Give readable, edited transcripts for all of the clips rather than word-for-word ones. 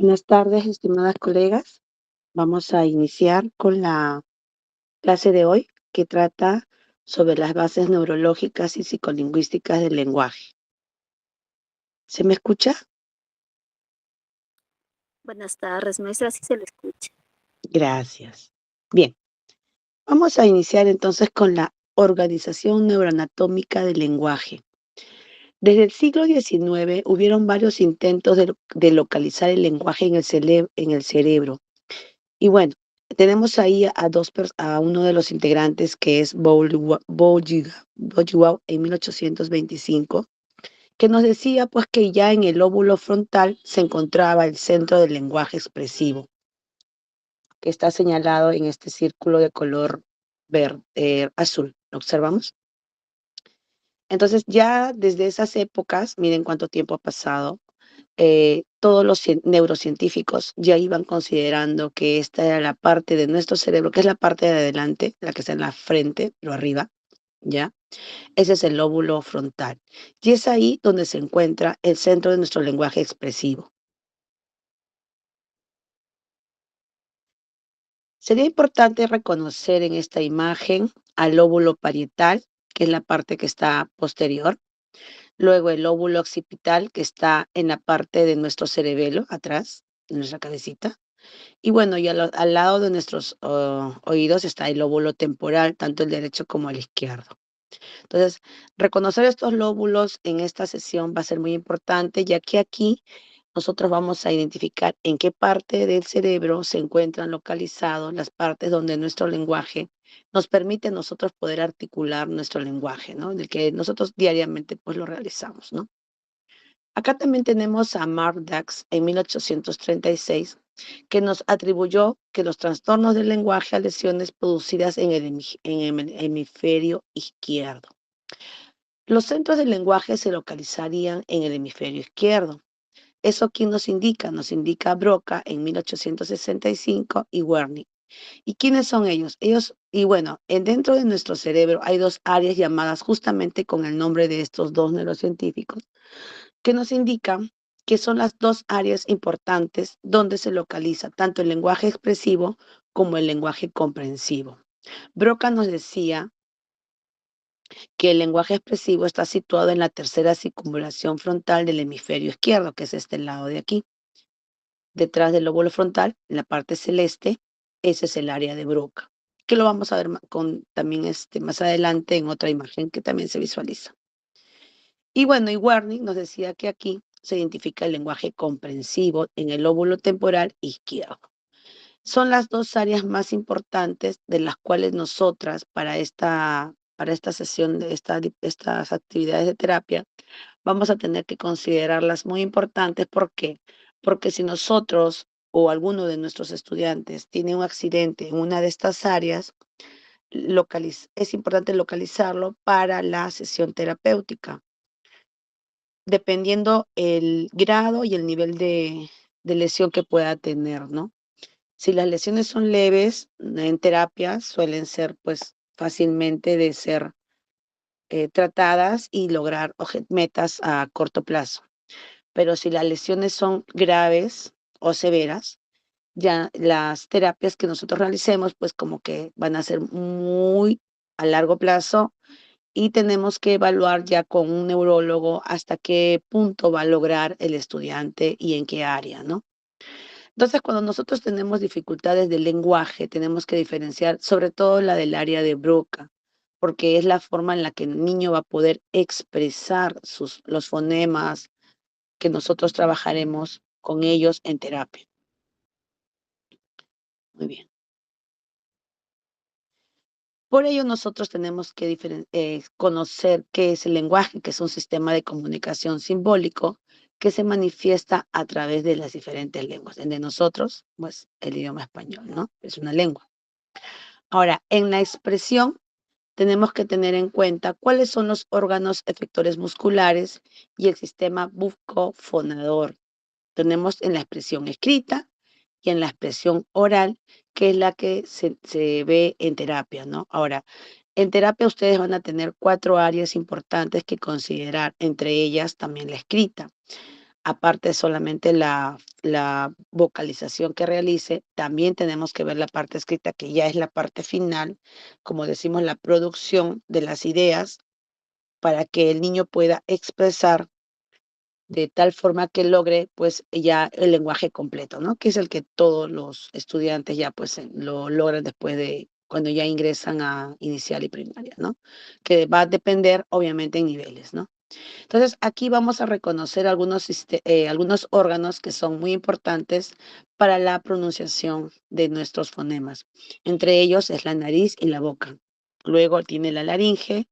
Buenas tardes, estimadas colegas. Vamos a iniciar con la clase de hoy que trata sobre las bases neurológicas y psicolingüísticas del lenguaje. ¿Se me escucha? Buenas tardes, maestra, sí se le escucha. Gracias. Bien, vamos a iniciar entonces con la organización neuroanatómica del lenguaje. Desde el siglo XIX hubieron varios intentos de localizar el lenguaje en el cerebro. Y bueno, tenemos ahí a uno de los integrantes que es Bourdieu en 1825, que nos decía pues que ya en el lóbulo frontal se encontraba el centro del lenguaje expresivo, que está señalado en este círculo de color verde, azul. ¿Lo observamos? Entonces ya desde esas épocas, miren cuánto tiempo ha pasado, todos los neurocientíficos ya iban considerando que esta era la parte de nuestro cerebro, que es la parte de adelante, la que está en la frente, lo arriba, ¿ya? Ese es el lóbulo frontal. Y es ahí donde se encuentra el centro de nuestro lenguaje expresivo. Sería importante reconocer en esta imagen al lóbulo parietal, que es la parte que está posterior, luego el lóbulo occipital, que está en la parte de nuestro cerebelo, atrás, de nuestra cabecita. Y bueno, y al lado de nuestros oídos está el lóbulo temporal, tanto el derecho como el izquierdo. Entonces, reconocer estos lóbulos en esta sesión va a ser muy importante, ya que aquí nosotros vamos a identificar en qué parte del cerebro se encuentran localizados las partes donde nuestro lenguaje nos permite a nosotros poder articular nuestro lenguaje, ¿no? Del que nosotros diariamente pues lo realizamos, ¿no? Acá también tenemos a Mark Dax en 1836, que nos atribuyó que los trastornos del lenguaje a lesiones producidas en el hemisferio izquierdo. Los centros del lenguaje se localizarían en el hemisferio izquierdo. ¿Eso quién nos indica? Nos indica Broca en 1865 y Wernicke. ¿Y quiénes son ellos? Y bueno, dentro de nuestro cerebro hay dos áreas llamadas justamente con el nombre de estos dos neurocientíficos, que nos indican que son las dos áreas importantes donde se localiza tanto el lenguaje expresivo como el lenguaje comprensivo. Broca nos decía que el lenguaje expresivo está situado en la tercera circunvalación frontal del hemisferio izquierdo, que es este lado de aquí. Detrás del lóbulo frontal, en la parte celeste, ese es el área de Broca, que lo vamos a ver también más adelante en otra imagen que también se visualiza. Y bueno, y Wernicke nos decía que aquí se identifica el lenguaje comprensivo en el lóbulo temporal izquierdo. Son las dos áreas más importantes de las cuales nosotras para esta sesión de estas actividades de terapia vamos a tener que considerarlas muy importantes. ¿Por qué? Porque si nosotros o alguno de nuestros estudiantes tiene un accidente en una de estas áreas, es importante localizarlo para la sesión terapéutica, dependiendo el grado y el nivel de lesión que pueda tener, ¿no? Si las lesiones son leves, en terapia suelen ser pues fácilmente de ser tratadas y lograr metas a corto plazo. Pero si las lesiones son graves o severas, ya las terapias que nosotros realicemos pues como que van a ser muy a largo plazo y tenemos que evaluar ya con un neurólogo hasta qué punto va a lograr el estudiante y en qué área, ¿no? Entonces, cuando nosotros tenemos dificultades del lenguaje, tenemos que diferenciar sobre todo la del área de Broca, porque es la forma en la que el niño va a poder expresar los fonemas que nosotros trabajaremos con ellos en terapia. Muy bien. Por ello, nosotros tenemos que conocer qué es el lenguaje, que es un sistema de comunicación simbólico que se manifiesta a través de las diferentes lenguas. El de nosotros, pues el idioma español, ¿no? Es una lengua. Ahora, en la expresión tenemos que tener en cuenta cuáles son los órganos efectores musculares y el sistema bucofonador. Tenemos en la expresión escrita y en la expresión oral, que es la que se ve en terapia, ¿no? Ahora, en terapia ustedes van a tener 4 áreas importantes que considerar, entre ellas también la escrita. aparte solamente la vocalización que realice, también tenemos que ver la parte escrita, que ya es la parte final, como decimos, la producción de las ideas para que el niño pueda expresar de tal forma que logre pues ya el lenguaje completo, ¿no? Que es el que todos los estudiantes ya pues lo logran después de cuando ya ingresan a inicial y primaria, ¿no? Que va a depender obviamente en niveles, ¿no? Entonces, aquí vamos a reconocer algunos órganos que son muy importantes para la pronunciación de nuestros fonemas. Entre ellos es la nariz y la boca. Luego tiene la laringe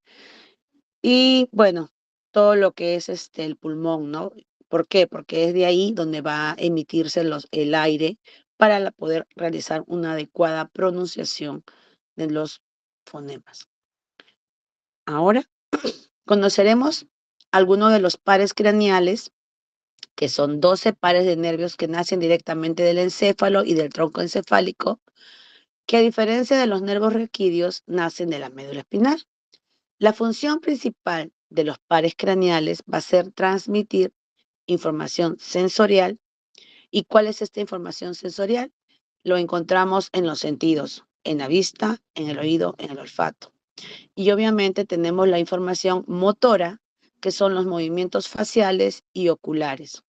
y, bueno, todo lo que es el pulmón, ¿no? ¿Por qué? Porque es de ahí donde va a emitirse el aire para poder realizar una adecuada pronunciación de los fonemas. Ahora conoceremos algunos de los pares craneales, que son 12 pares de nervios que nacen directamente del encéfalo y del tronco encefálico, que a diferencia de los nervios raquídeos, nacen de la médula espinal. La función principal de los pares craneales va a ser transmitir información sensorial. ¿Y cuál es esta información sensorial? Lo encontramos en los sentidos, en la vista, en el oído, en el olfato. Y obviamente tenemos la información motora, que son los movimientos faciales y oculares.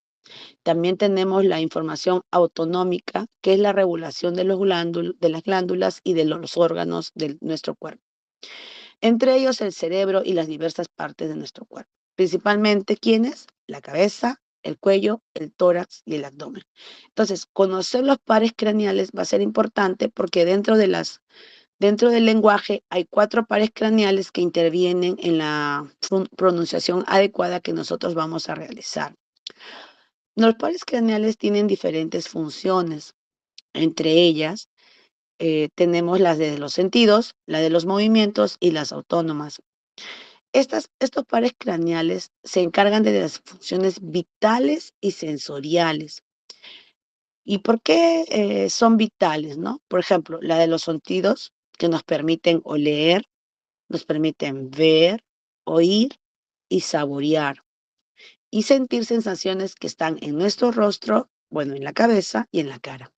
También tenemos la información autonómica, que es la regulación de de las glándulas y de los órganos de nuestro cuerpo. Entre ellos el cerebro y las diversas partes de nuestro cuerpo. Principalmente, ¿quiénes? La cabeza, el cuello, el tórax y el abdomen. Entonces, conocer los pares craneales va a ser importante porque dentro del lenguaje hay 4 pares craneales que intervienen en la pronunciación adecuada que nosotros vamos a realizar. Los pares craneales tienen diferentes funciones. Entre ellas, tenemos las de los sentidos, la de los movimientos y las autónomas. Estos pares craneales se encargan de las funciones vitales y sensoriales. ¿Y por qué son vitales, no? Por ejemplo, la de los sentidos, que nos permiten oler, nos permiten ver, oír y saborear. Y sentir sensaciones que están en nuestro rostro, bueno, en la cabeza y en la cara.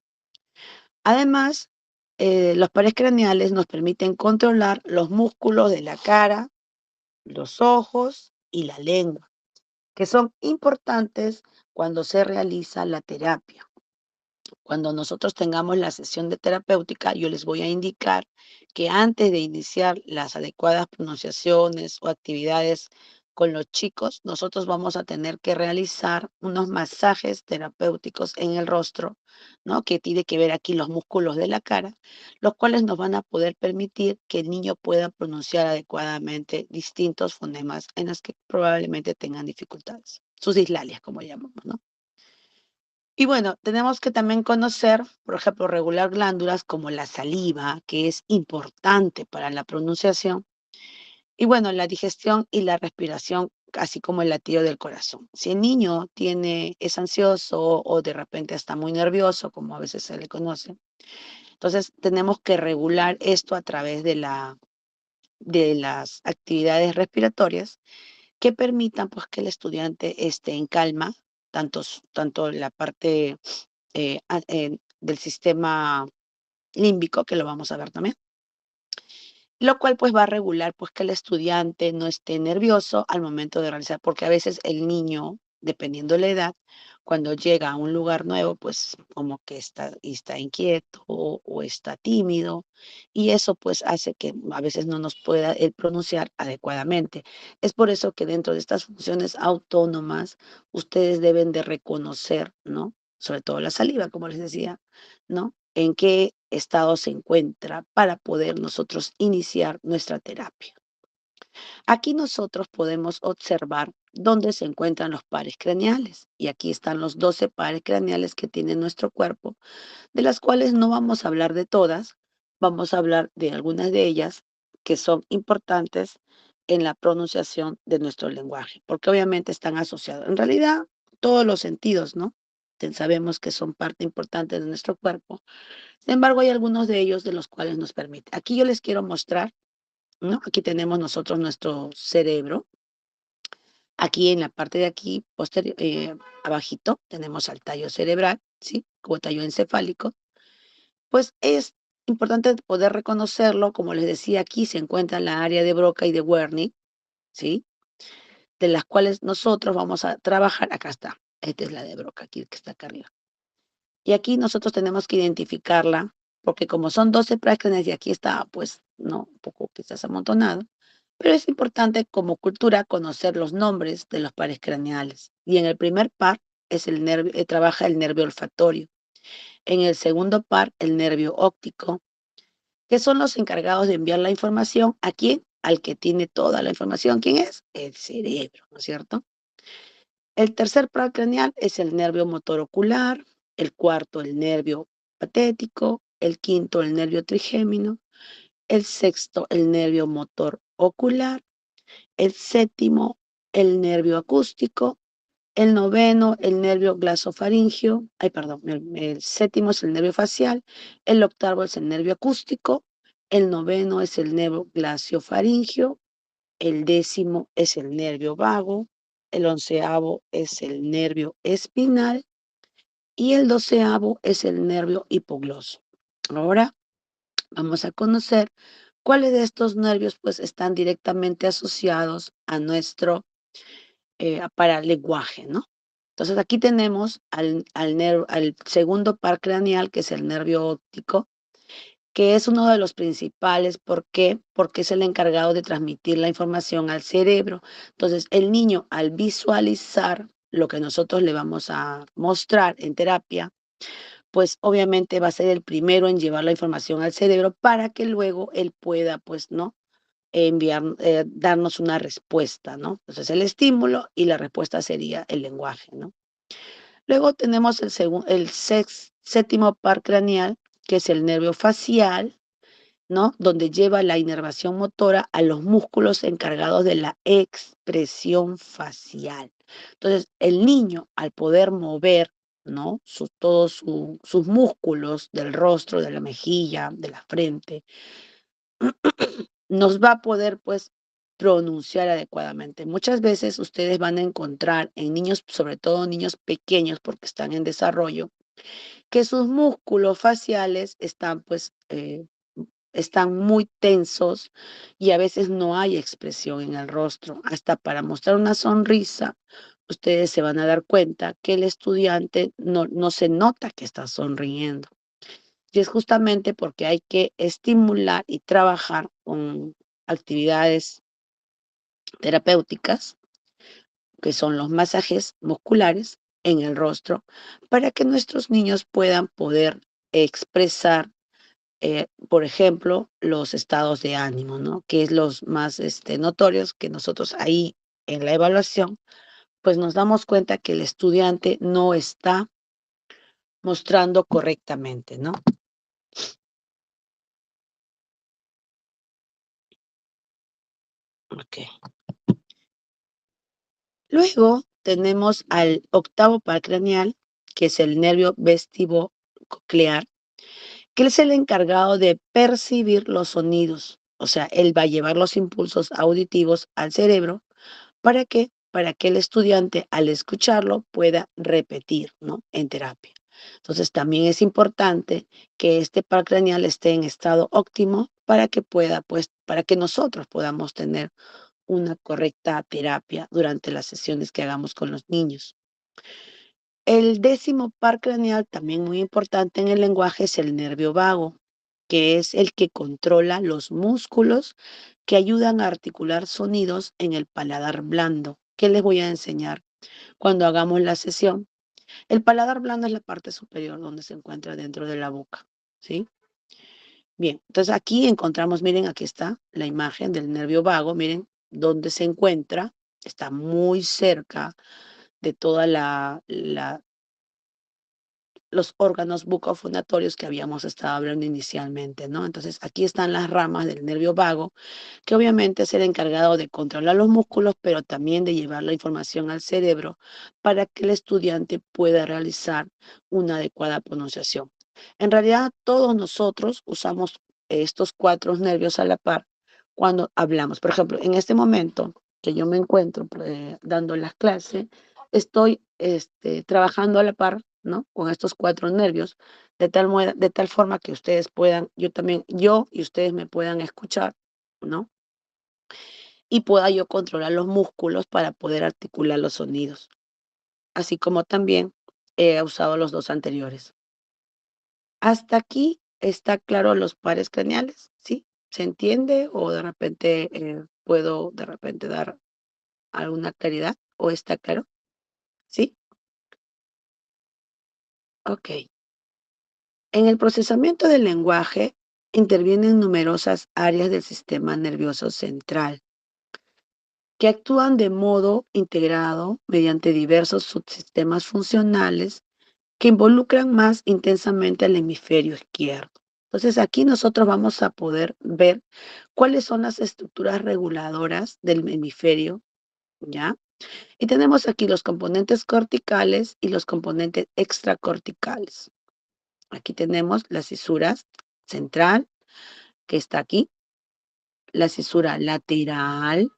Además, los pares craneales nos permiten controlar los músculos de la cara, los ojos y la lengua, que son importantes cuando se realiza la terapia. Cuando nosotros tengamos la sesión de terapéutica, yo les voy a indicar que antes de iniciar las adecuadas pronunciaciones o actividades con los chicos, nosotros vamos a tener que realizar unos masajes terapéuticos en el rostro, ¿no? Que tiene que ver aquí los músculos de la cara, los cuales nos van a poder permitir que el niño pueda pronunciar adecuadamente distintos fonemas en los que probablemente tengan dificultades, sus dislalias, como llamamos, ¿no? Y bueno, tenemos que también conocer, por ejemplo, regular glándulas como la saliva, que es importante para la pronunciación, y bueno, la digestión y la respiración, así como el latido del corazón. Si el niño es ansioso o de repente está muy nervioso, como a veces se le conoce, entonces tenemos que regular esto a través de las actividades respiratorias que permitan pues que el estudiante esté en calma, tanto la parte del sistema límbico, que lo vamos a ver también, lo cual pues va a regular pues que el estudiante no esté nervioso al momento de realizar, porque a veces el niño, dependiendo de la edad, cuando llega a un lugar nuevo, pues como que está inquieto o está tímido, y eso pues hace que a veces no nos pueda él pronunciar adecuadamente. Es por eso que dentro de estas funciones autónomas, ustedes deben de reconocer, ¿no? Sobre todo la saliva, como les decía, ¿no? En qué estado se encuentra para poder nosotros iniciar nuestra terapia. Aquí nosotros podemos observar dónde se encuentran los pares craneales. Y aquí están los 12 pares craneales que tiene nuestro cuerpo, de las cuales no vamos a hablar de todas, vamos a hablar de algunas de ellas que son importantes en la pronunciación de nuestro lenguaje, porque obviamente están asociados. En realidad, todos los sentidos, ¿no? Sabemos que son parte importante de nuestro cuerpo. Sin embargo, hay algunos de ellos de los cuales nos permite. Aquí yo les quiero mostrar, ¿no? Aquí tenemos nosotros nuestro cerebro. Aquí en la parte de aquí, posterior, abajito, tenemos al tallo cerebral, ¿sí? Como tallo encefálico. Pues es importante poder reconocerlo, como les decía, aquí se encuentra la área de Broca y de Wernicke, ¿sí? De las cuales nosotros vamos a trabajar, acá está, esta es la de Broca, aquí que está acá arriba. Y aquí nosotros tenemos que identificarla, porque como son 12 prácticas y aquí está, pues, no, un poco quizás amontonado, pero es importante como cultura conocer los nombres de los pares craneales. Y en el primer par es el nervio, trabaja el nervio olfatorio. En el segundo par, el nervio óptico, que son los encargados de enviar la información a quién, al que tiene toda la información. ¿Quién es? El cerebro, ¿no es cierto? El tercer par craneal es el nervio motor ocular, el cuarto el nervio patético, el quinto el nervio trigémino, el sexto el nervio motor ocular, el séptimo el nervio acústico, el noveno el nervio glasofaringio, el séptimo es el nervio facial, el octavo es el nervio acústico, el noveno es el nervio glaciofaringio, el décimo es el nervio vago, el onceavo es el nervio espinal y el doceavo es el nervio hipogloso. Ahora vamos a conocer cuáles de estos nervios pues están directamente asociados a nuestro para el lenguaje, ¿no? Entonces aquí tenemos al segundo par craneal, que es el nervio óptico, que es uno de los principales. ¿Por qué? Porque es el encargado de transmitir la información al cerebro. Entonces, el niño, al visualizar lo que nosotros le vamos a mostrar en terapia, pues obviamente va a ser el primero en llevar la información al cerebro para que luego él pueda, pues, ¿no? Enviar, darnos una respuesta, ¿no? Entonces, el estímulo y la respuesta sería el lenguaje, ¿no? Luego tenemos séptimo par craneal, que es el nervio facial, ¿no? Donde lleva la inervación motora a los músculos encargados de la expresión facial. Entonces, el niño, al poder mover, ¿no? Todos sus músculos del rostro, de la mejilla, de la frente, nos va a poder, pues, pronunciar adecuadamente. Muchas veces ustedes van a encontrar en niños, sobre todo niños pequeños, porque están en desarrollo, que sus músculos faciales están, pues, están muy tensos y a veces no hay expresión en el rostro. Hasta para mostrar una sonrisa, ustedes se van a dar cuenta que el estudiante no se nota que está sonriendo. Y es justamente porque hay que estimular y trabajar con actividades terapéuticas, que son los masajes musculares en el rostro, para que nuestros niños puedan poder expresar por ejemplo, los estados de ánimo, ¿no? Que es los más notorios que nosotros ahí en la evaluación, pues nos damos cuenta que el estudiante no está mostrando correctamente, ¿no? Ok. Luego tenemos al octavo par craneal, que es el nervio vestibococlear, que es el encargado de percibir los sonidos. O sea, él va a llevar los impulsos auditivos al cerebro. ¿Para qué? Para que el estudiante al escucharlo pueda repetir, ¿no? En terapia. Entonces también es importante que este par craneal esté en estado óptimo para que pueda, pues, para que nosotros podamos tener una correcta terapia durante las sesiones que hagamos con los niños. El décimo par craneal, también muy importante en el lenguaje, es el nervio vago, que es el que controla los músculos que ayudan a articular sonidos en el paladar blando. ¿Qué les voy a enseñar cuando hagamos la sesión? El paladar blando es la parte superior donde se encuentra dentro de la boca, ¿sí? Bien, entonces aquí encontramos, miren, aquí está la imagen del nervio vago, miren dónde se encuentra, está muy cerca de toda los órganos bucofonatorios que habíamos estado hablando inicialmente, ¿no? Entonces, aquí están las ramas del nervio vago, que obviamente es el encargado de controlar los músculos, pero también de llevar la información al cerebro para que el estudiante pueda realizar una adecuada pronunciación. En realidad, todos nosotros usamos estos cuatro nervios a la par cuando hablamos. Por ejemplo, en este momento, que yo me encuentro dando las clases, estoy trabajando a la par, ¿no? Con estos 4 nervios, de tal forma que ustedes puedan, yo y ustedes me puedan escuchar, ¿no? Y pueda yo controlar los músculos para poder articular los sonidos, así como también he usado los 2 anteriores. ¿Hasta aquí está claro los pares craneales? ¿Sí? ¿Se entiende o de repente, puedo de repente dar alguna claridad o está claro? ¿Sí? Okey. En el procesamiento del lenguaje intervienen numerosas áreas del sistema nervioso central, que actúan de modo integrado mediante diversos subsistemas funcionales que involucran más intensamente al hemisferio izquierdo. Entonces, aquí nosotros vamos a poder ver cuáles son las estructuras reguladoras del hemisferio, ¿ya? Y tenemos aquí los componentes corticales y los componentes extracorticales. Aquí tenemos las cisuras central, que está aquí, la cisura lateral,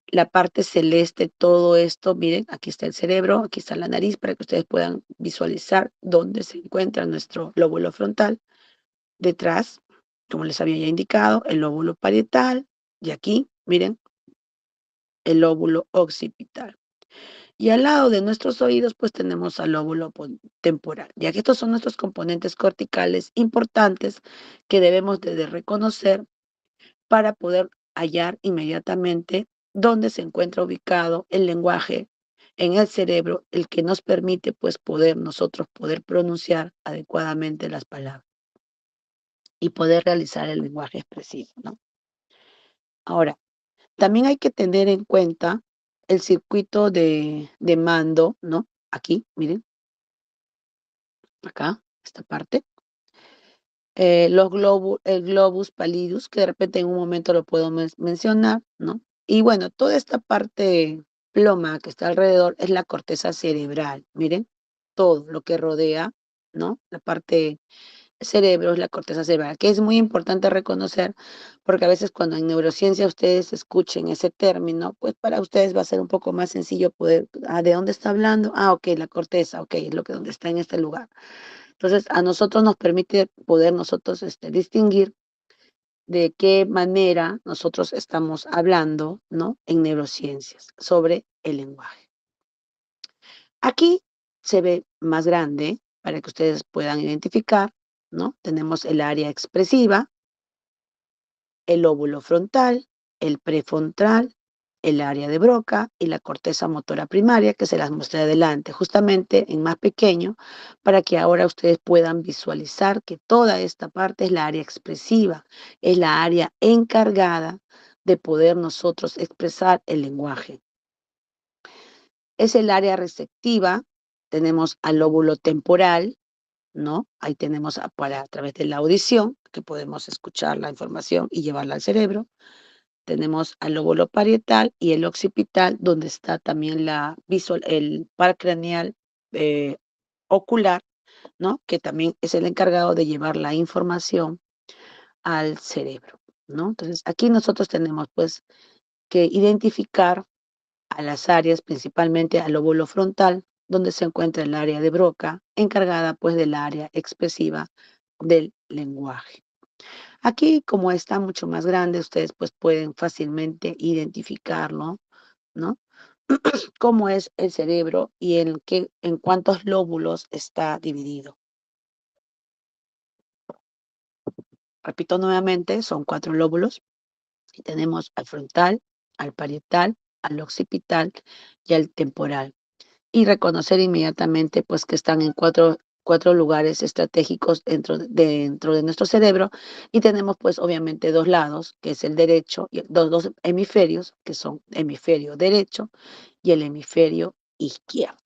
la parte celeste, todo esto, miren, aquí está el cerebro, aquí está la nariz, para que ustedes puedan visualizar dónde se encuentra nuestro lóbulo frontal. Detrás, como les había ya indicado, el lóbulo parietal, y aquí, miren, el lóbulo occipital. Y al lado de nuestros oídos, pues tenemos al lóbulo temporal, ya que estos son nuestros componentes corticales importantes que debemos de reconocer para poder hallar inmediatamente dónde se encuentra ubicado el lenguaje en el cerebro, el que nos permite pues nosotros poder pronunciar adecuadamente las palabras y poder realizar el lenguaje expresivo, ¿no? Ahora, también hay que tener en cuenta el circuito de mando, ¿no? Aquí, miren, acá, esta parte. El globus pallidus, que de repente en un momento lo puedo mencionar, ¿no? Y bueno, toda esta parte ploma que está alrededor es la corteza cerebral, miren, todo lo que rodea, ¿no? La parte cerebro es la corteza cerebral, que es muy importante reconocer, porque a veces cuando en neurociencia ustedes escuchen ese término, pues para ustedes va a ser un poco más sencillo poder, ¿de dónde está hablando? Ah, ok, la corteza, ok, es lo que donde está en este lugar. Entonces, a nosotros nos permite poder nosotros distinguir de qué manera nosotros estamos hablando, ¿no? En neurociencias sobre el lenguaje. Aquí se ve más grande para que ustedes puedan identificar, ¿no? Tenemos el área expresiva, el lóbulo frontal, el prefrontal, el área de Broca y la corteza motora primaria, que se las mostré adelante, justamente en más pequeño, para que ahora ustedes puedan visualizar que toda esta parte es la área expresiva, es la área encargada de poder nosotros expresar el lenguaje. Es el área receptiva, tenemos al lóbulo temporal, ¿no? Ahí tenemos a través de la audición, que podemos escuchar la información y llevarla al cerebro. Tenemos al lóbulo parietal y el occipital, donde está también el par craneal ocular, ¿no? Que también es el encargado de llevar la información al cerebro, ¿no? Entonces, aquí nosotros tenemos pues que identificar a las áreas, principalmente al lóbulo frontal, donde se encuentra el área de Broca, encargada pues del área expresiva del lenguaje. Aquí, como está mucho más grande, ustedes pues pueden fácilmente identificarlo, ¿no? Cómo es el cerebro y en cuántos lóbulos está dividido. Repito nuevamente, son 4 lóbulos y tenemos al frontal, al parietal, al occipital y al temporal. Y reconocer inmediatamente pues que están en cuatro lugares estratégicos dentro de nuestro cerebro y tenemos pues obviamente 2 lados, que es el derecho, y dos hemisferios, que son hemisferio derecho y el hemisferio izquierdo.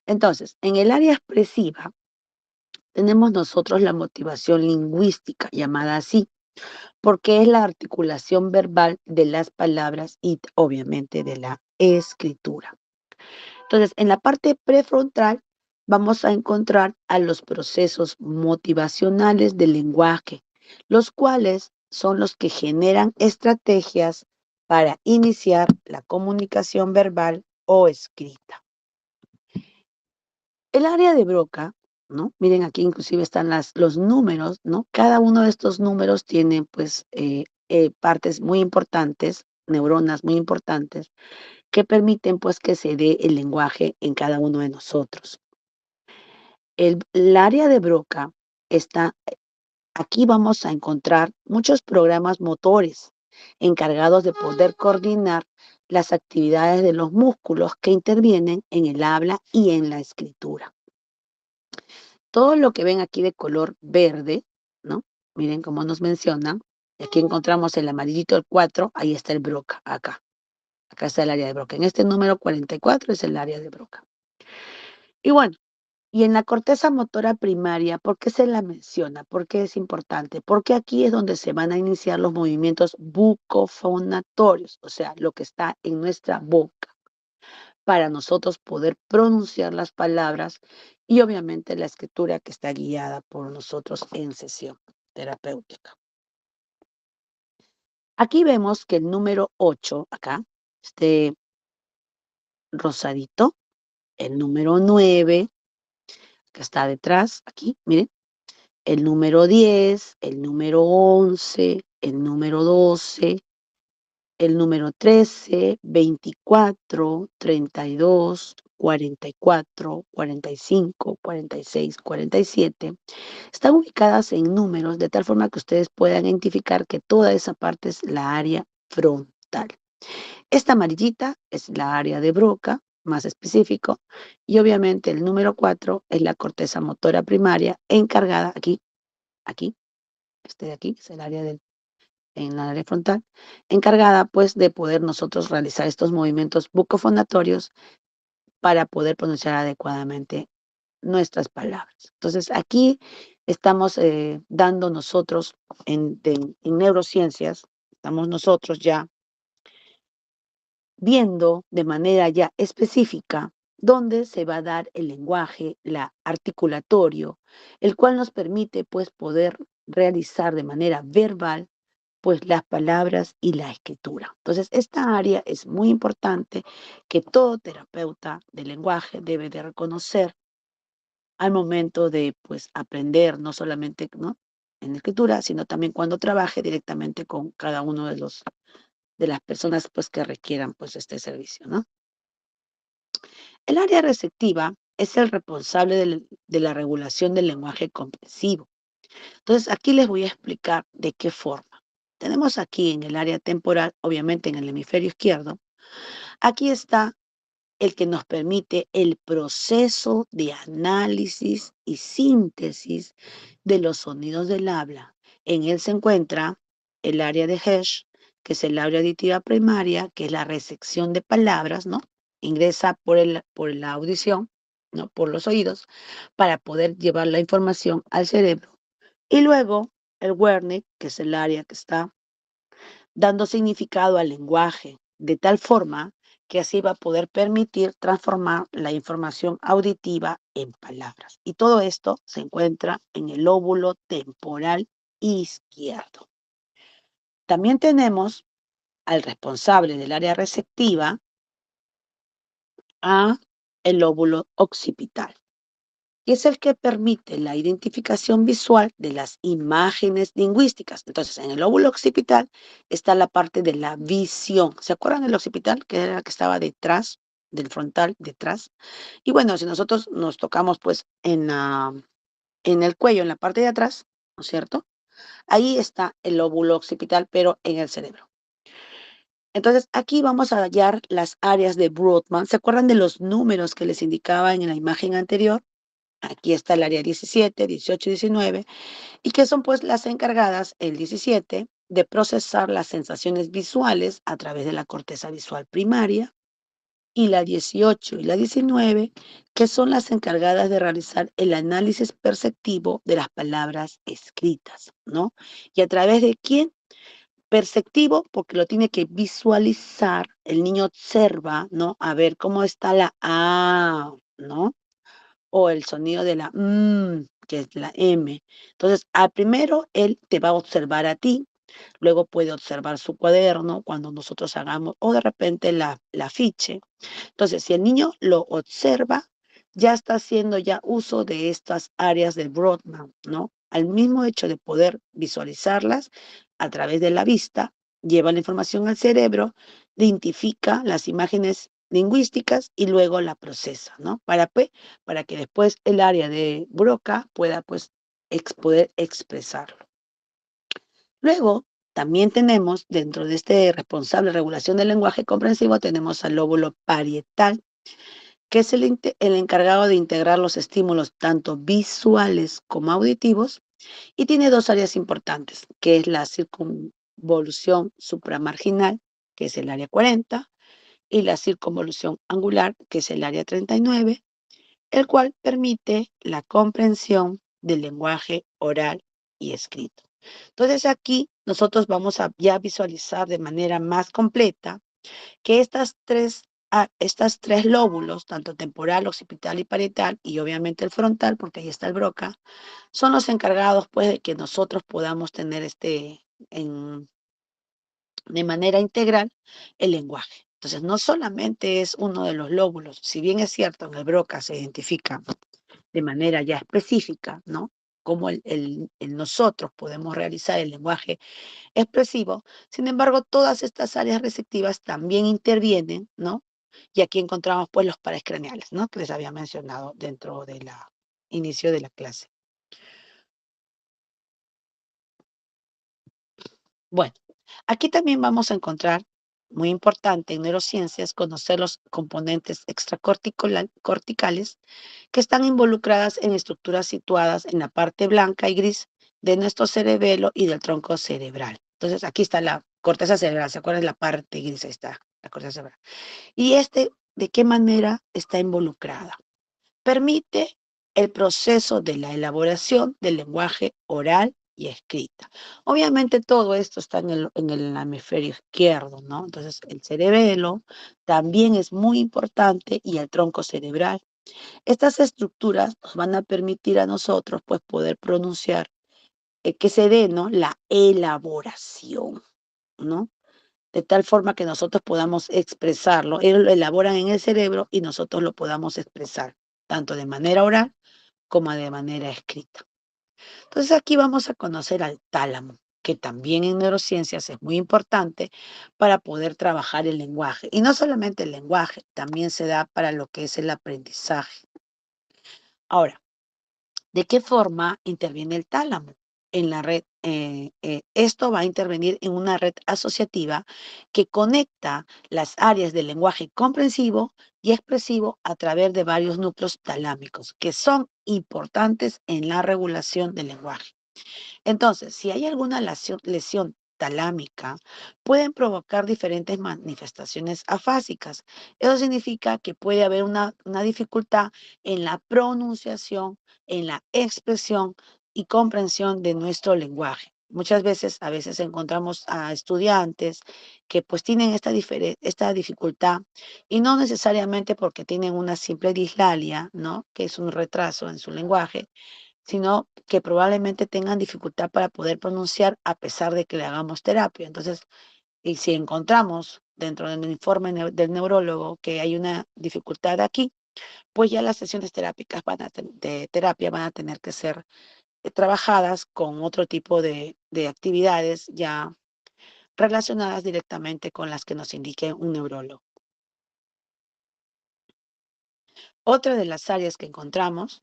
Entonces, en el área expresiva tenemos nosotros la motivación lingüística, llamada así, porque es la articulación verbal de las palabras y obviamente de la escritura. Entonces, en la parte prefrontal vamos a encontrar a los procesos motivacionales del lenguaje, los cuales son los que generan estrategias para iniciar la comunicación verbal o escrita. El área de Broca, ¿no? Miren, aquí inclusive están los números, ¿no? Cada uno de estos números tiene, pues, partes muy importantes, neuronas muy importantes, que permiten, pues, que se dé el lenguaje en cada uno de nosotros. El área de Broca está, aquí vamos a encontrar muchos programas motores encargados de poder coordinar las actividades de los músculos que intervienen en el habla y en la escritura. Todo lo que ven aquí de color verde, ¿no? Miren cómo nos mencionan. Aquí encontramos el amarillito, el 4, ahí está el Broca, acá. Acá está el área de Broca. En este número 44 es el área de Broca. Y bueno, y en la corteza motora primaria, ¿por qué se la menciona? ¿Por qué es importante? Porque aquí es donde se van a iniciar los movimientos bucofonatorios, o sea, lo que está en nuestra boca, para nosotros poder pronunciar las palabras y obviamente la escritura que está guiada por nosotros en sesión terapéutica. Aquí vemos que el número 8, acá, este rosadito, el número 9, que está detrás, aquí, miren, el número 10, el número 11, el número 12, el número 13, 24, 32, 44, 45, 46, 47, están ubicadas en números de tal forma que ustedes puedan identificar que toda esa parte es la área frontal. Esta amarillita es la área de Broca, más específico, y obviamente el número 4 es la corteza motora primaria encargada aquí, este de aquí, es el área en la área frontal, encargada pues de poder nosotros realizar estos movimientos bucofonatorios para poder pronunciar adecuadamente nuestras palabras. Entonces aquí estamos dando nosotros en neurociencias, estamos nosotros ya viendo de manera ya específica dónde se va a dar el lenguaje, la articulatorio, el cual nos permite pues poder realizar de manera verbal pues las palabras y la escritura. Entonces, esta área es muy importante que todo terapeuta de lenguaje debe de reconocer al momento de pues aprender, no solamente, ¿no?, en escritura, sino también cuando trabaje directamente con cada uno de las personas pues que requieran pues este servicio, ¿no? El área receptiva es el responsable de la regulación del lenguaje comprensivo. Entonces, aquí les voy a explicar de qué forma. Tenemos aquí en el área temporal, obviamente en el hemisferio izquierdo, aquí está el que nos permite el proceso de análisis y síntesis de los sonidos del habla. En él se encuentra el área de Hirsch, que es el área auditiva primaria, que es la recepción de palabras, ¿no? Ingresa por la audición, ¿no?, por los oídos, para poder llevar la información al cerebro. Y luego el Wernicke, que es el área que está dando significado al lenguaje, de tal forma que así va a poder permitir transformar la información auditiva en palabras. Y todo esto se encuentra en el lóbulo temporal izquierdo. También tenemos al responsable del área receptiva, a el lóbulo occipital, y es el que permite la identificación visual de las imágenes lingüísticas. Entonces, en el lóbulo occipital está la parte de la visión. ¿Se acuerdan del occipital, que era la que estaba detrás, del frontal, detrás? Y bueno, si nosotros nos tocamos pues en el cuello, en la parte de atrás, ¿no es cierto? Ahí está el lóbulo occipital, pero en el cerebro. Entonces, aquí vamos a hallar las áreas de Brodmann. ¿Se acuerdan de los números que les indicaba en la imagen anterior? Aquí está el área 17, 18 y 19, y que son pues las encargadas, el 17, de procesar las sensaciones visuales a través de la corteza visual primaria, y la 18 y la 19, que son las encargadas de realizar el análisis perceptivo de las palabras escritas, ¿no? ¿Y a través de quién? Perceptivo, porque lo tiene que visualizar, el niño observa, ¿no? A ver cómo está la A, ¿no? O el sonido de la que es la M. Entonces, al primero, él te va a observar a ti, Luego puede observar su cuaderno cuando nosotros hagamos, o de repente la afiche. Entonces, si el niño lo observa, ya está haciendo ya uso de estas áreas del Broadman, ¿no? Al mismo hecho de poder visualizarlas a través de la vista, lleva la información al cerebro, identifica las imágenes lingüísticas y luego la procesa, ¿no? Para que después el área de Broca pueda, pues, poder expresarlo. Luego, también tenemos, dentro de este responsable de regulación del lenguaje comprensivo, tenemos al lóbulo parietal, que es el encargado de integrar los estímulos tanto visuales como auditivos, y tiene dos áreas importantes, que es la circunvolución supramarginal, que es el área 40, y la circunvolución angular, que es el área 39, el cual permite la comprensión del lenguaje oral y escrito. Entonces aquí nosotros vamos a ya visualizar de manera más completa que estas tres lóbulos, tanto temporal, occipital y parietal, y obviamente el frontal, porque ahí está el Broca, son los encargados pues de que nosotros podamos tener de manera integral el lenguaje. Entonces, no solamente es uno de los lóbulos, si bien es cierto, en el Broca se identifica de manera ya específica, ¿no? Cómo el nosotros podemos realizar el lenguaje expresivo. Sin embargo, todas estas áreas receptivas también intervienen, ¿no? Y aquí encontramos pues los pares craneales, ¿no? Que les había mencionado dentro del inicio de la clase. Bueno, aquí también vamos a encontrar, muy importante en neurociencias, conocer los componentes extracorticales que están involucradas en estructuras situadas en la parte blanca y gris de nuestro cerebelo y del tronco cerebral. Entonces, aquí está la corteza cerebral, ¿se acuerdan? La parte gris, ahí está, la corteza cerebral. ¿Y de qué manera está involucrada? Permite el proceso de la elaboración del lenguaje oral y escrita. Obviamente todo esto está en el hemisferio izquierdo, ¿no? Entonces el cerebelo también es muy importante y el tronco cerebral. Estas estructuras nos van a permitir a nosotros pues poder pronunciar, que se dé, ¿no? La elaboración, ¿no? De tal forma que nosotros podamos expresarlo. Ellos lo elaboran en el cerebro y nosotros lo podamos expresar, tanto de manera oral como de manera escrita. Entonces aquí vamos a conocer al tálamo, que también en neurociencias es muy importante para poder trabajar el lenguaje. Y no solamente el lenguaje, también se da para lo que es el aprendizaje. Ahora, ¿de qué forma interviene el tálamo en la red? Esto va a intervenir en una red asociativa que conecta las áreas del lenguaje comprensivo y expresivo a través de varios núcleos talámicos, que son importantes en la regulación del lenguaje. Entonces, si hay alguna lesión talámica, pueden provocar diferentes manifestaciones afásicas. Eso significa que puede haber una dificultad en la pronunciación, en la expresión y comprensión de nuestro lenguaje. Muchas veces, a veces encontramos a estudiantes que pues tienen esta dificultad y no necesariamente porque tienen una simple dislalia, ¿no? Que es un retraso en su lenguaje, sino que probablemente tengan dificultad para poder pronunciar a pesar de que le hagamos terapia. Entonces, y si encontramos dentro del informe del neurólogo que hay una dificultad aquí, pues ya las sesiones terápicas de terapia van a tener que ser trabajadas con otro tipo de actividades ya relacionadas directamente con las que nos indique un neurólogo. Otra de las áreas que encontramos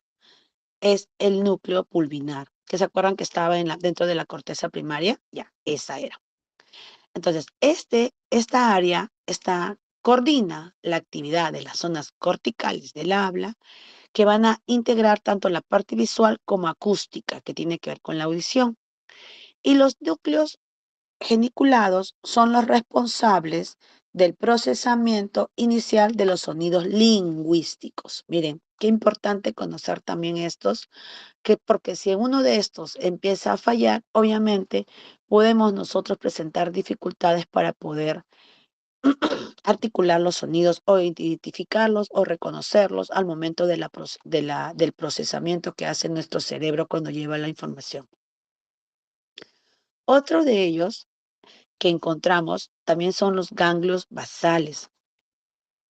es el núcleo pulvinar, que se acuerdan que estaba dentro de la corteza primaria, ya, esa era. Entonces, esta área coordina la actividad de las zonas corticales del habla, que van a integrar tanto la parte visual como acústica, que tiene que ver con la audición. Y los núcleos geniculados son los responsables del procesamiento inicial de los sonidos lingüísticos. Miren, qué importante conocer también estos, porque si uno de estos empieza a fallar, obviamente podemos nosotros presentar dificultades para poder articular los sonidos o identificarlos o reconocerlos al momento del procesamiento que hace nuestro cerebro cuando lleva la información. Otro de ellos que encontramos también son los ganglios basales,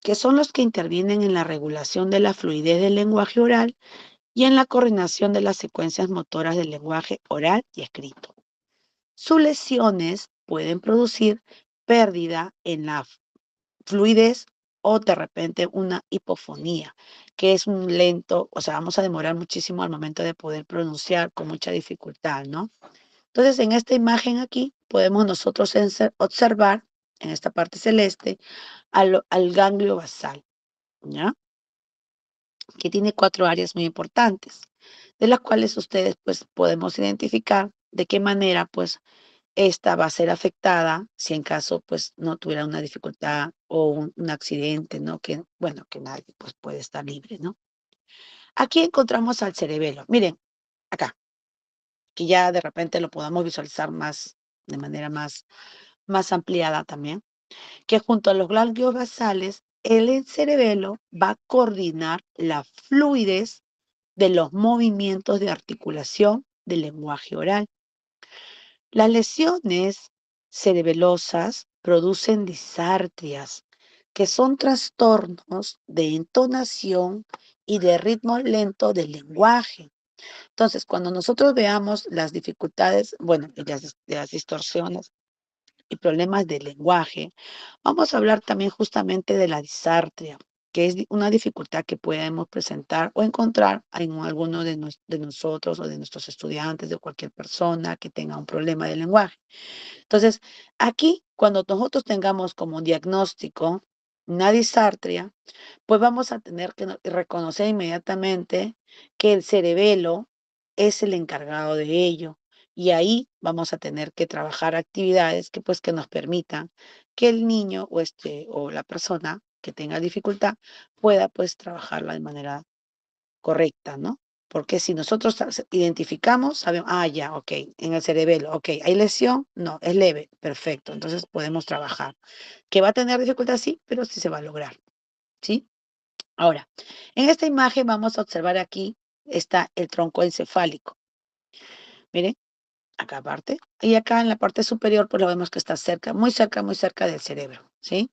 que son los que intervienen en la regulación de la fluidez del lenguaje oral y en la coordinación de las secuencias motoras del lenguaje oral y escrito. Sus lesiones pueden producir pérdida en la fluidez o de repente una hipofonía, que es un lento, o sea, vamos a demorar muchísimo al momento de poder pronunciar con mucha dificultad, ¿no? Entonces, en esta imagen aquí podemos nosotros observar, en esta parte celeste, al ganglio basal, ¿ya? Que tiene 4 áreas muy importantes, de las cuales ustedes pues podemos identificar de qué manera pues esta va a ser afectada si en caso pues no tuviera una dificultad o un accidente, ¿no? Que bueno, que nadie pues puede estar libre, ¿no? Aquí encontramos al cerebelo. Miren, acá, que ya de repente lo podamos visualizar más, de manera más ampliada también, que junto a los ganglios basales, el cerebelo va a coordinar la fluidez de los movimientos de articulación del lenguaje oral. Las lesiones cerebelosas producen disartrias, que son trastornos de entonación y de ritmo lento del lenguaje. Entonces, cuando nosotros veamos las dificultades, bueno, y las distorsiones y problemas del lenguaje, vamos a hablar también justamente de la disartria, que es una dificultad que podemos presentar o encontrar en alguno de nosotros o de nuestros estudiantes, de cualquier persona que tenga un problema de lenguaje. Entonces, aquí, cuando nosotros tengamos como un diagnóstico una disartria, pues vamos a tener que reconocer inmediatamente que el cerebelo es el encargado de ello. Y ahí vamos a tener que trabajar actividades que pues que nos permitan que el niño o la persona que tenga dificultad pueda pues trabajarla de manera correcta, ¿no? Porque si nosotros identificamos, sabemos, ya, ok, en el cerebelo, ok, ¿hay lesión? No, es leve, perfecto, entonces podemos trabajar. ¿Que va a tener dificultad? Sí, pero sí se va a lograr, ¿sí? Ahora, en esta imagen vamos a observar aquí, está el tronco encefálico. Miren, acá aparte, y acá en la parte superior, pues lo vemos que está cerca, muy cerca del cerebro, ¿sí?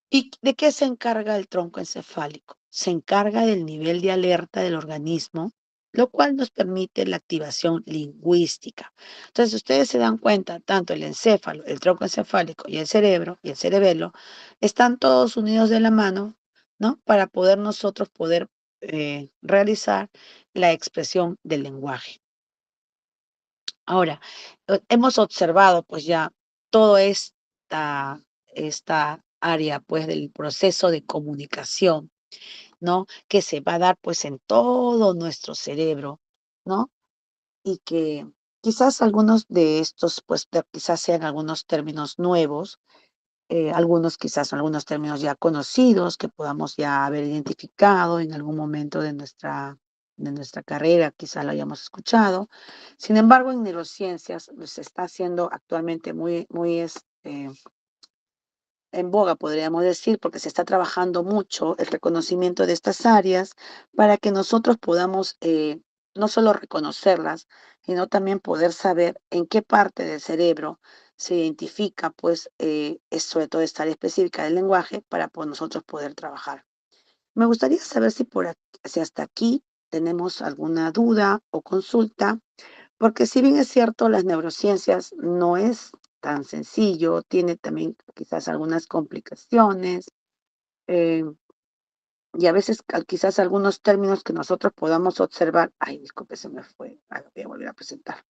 ¿Y de qué se encarga el tronco encefálico? Se encarga del nivel de alerta del organismo, lo cual nos permite la activación lingüística. Entonces, ustedes se dan cuenta, tanto el encéfalo, el tronco encefálico y el cerebro y el cerebelo están todos unidos de la mano, ¿no? Para poder nosotros poder realizar la expresión del lenguaje. Ahora, hemos observado pues ya toda esta área pues del proceso de comunicación, ¿no? Que se va a dar pues en todo nuestro cerebro, ¿no? Y que quizás algunos de estos pues quizás sean algunos términos nuevos, algunos quizás son algunos términos ya conocidos que podamos ya haber identificado en algún momento de nuestra carrera, quizás lo hayamos escuchado. Sin embargo, en neurociencias se está haciendo actualmente muy en boga, podríamos decir, porque se está trabajando mucho el reconocimiento de estas áreas para que nosotros podamos no solo reconocerlas, sino también poder saber en qué parte del cerebro se identifica, pues, sobre todo esta área específica del lenguaje para pues, nosotros poder trabajar. Me gustaría saber si hasta aquí tenemos alguna duda o consulta, porque si bien es cierto, las neurociencias no es tan sencillo, tiene también quizás algunas complicaciones, eh, y a veces quizás algunos términos que nosotros podamos observar. Ay, disculpe, se me fue. Lo voy a volver a presentar.